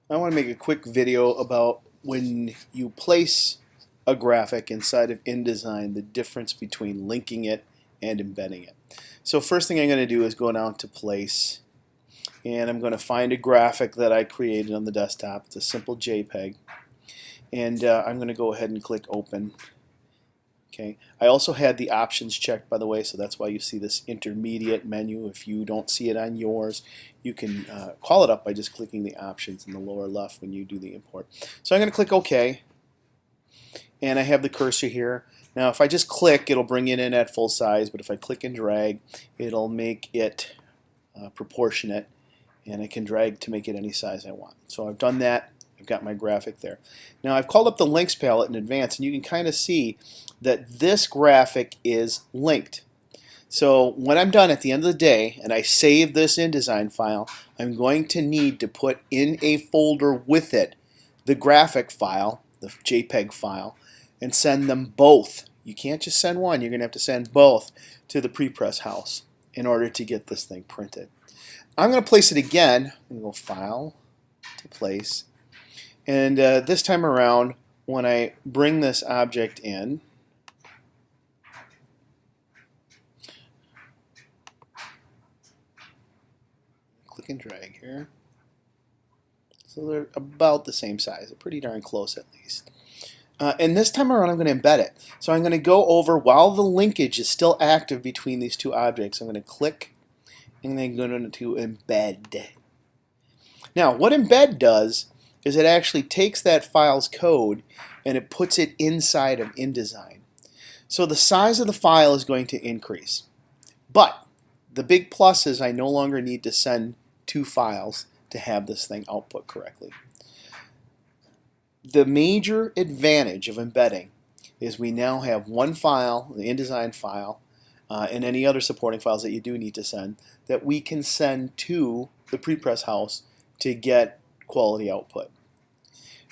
I want to make a quick video about when you place a graphic inside of InDesign, the difference between linking it and embedding it. So first thing I'm going to do is go down to Place, and I'm going to find a graphic that I created on the desktop. It's a simple JPEG, and I'm going to go ahead and click Open. Okay. I also had the options checked, by the way, so that's why you see this intermediate menu. If you don't see it on yours, you can call it up by just clicking the options in the lower left when you do the import. So I'm going to click OK, and I have the cursor here. Now if I just click, it'll bring it in at full size, but if I click and drag, it'll make it proportionate, and I can drag to make it any size I want. So I've done that. I've got my graphic there. Now I've called up the links palette in advance, and you can kind of see that this graphic is linked. So when I'm done at the end of the day and I save this InDesign file, I'm going to need to put in a folder with it the graphic file, the JPEG file, and send them both. You can't just send one, you're going to have to send both to the prepress house in order to get this thing printed. I'm going to place it again. I'm going to go File to Place. And this time around, when I bring this object in, click and drag here. So they're about the same size, they're pretty darn close at least. And this time around I'm going to embed it. So I'm going to go over, while the linkage is still active between these two objects, I'm going to click and then go to embed. Now what embed does is it actually takes that file's code and it puts it inside of InDesign. So the size of the file is going to increase. But the big plus is I no longer need to send two files to have this thing output correctly. The major advantage of embedding is we now have one file, the InDesign file, and any other supporting files that you do need to send, that we can send to the prepress house to get quality output.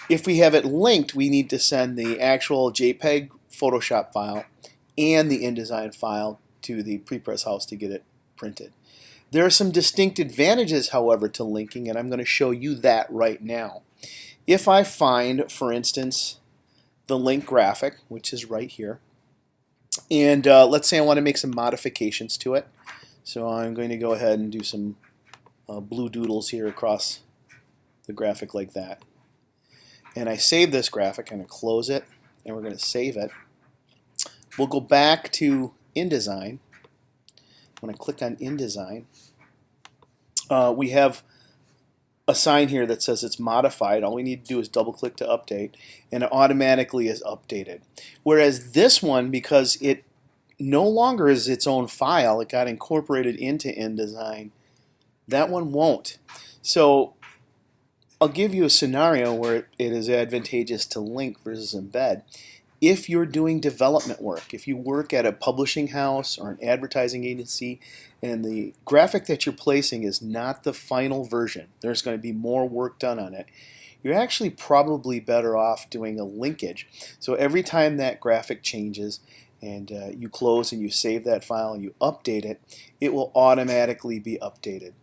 If we have it linked, we need to send the actual JPEG Photoshop file and the InDesign file to the prepress house to get it printed. There are some distinct advantages, however, to linking, and I'm going to show you that right now. If I find, for instance, the link graphic, which is right here, and let's say I want to make some modifications to it, so I'm going to go ahead and do some blue doodles here across the graphic like that. And I save this graphic, I'm going to close it, and we're going to save it. We'll go back to InDesign. When I click on InDesign, we have a sign here that says it's modified. All we need to do is double click to update, and it automatically is updated. Whereas this one, because it no longer is its own file, it got incorporated into InDesign, that one won't. So I'll give you a scenario where it is advantageous to link versus embed. If you're doing development work, if you work at a publishing house or an advertising agency and the graphic that you're placing is not the final version, there's going to be more work done on it, you're actually probably better off doing a linkage. So every time that graphic changes and you close and you save that file and you update it, it will automatically be updated.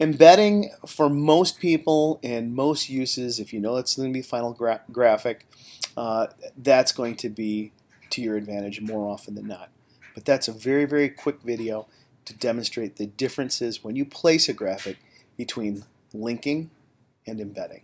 Embedding, for most people and most uses, if you know it's going to be final graphic, that's going to be to your advantage more often than not. But that's a very, very quick video to demonstrate the differences when you place a graphic between linking and embedding.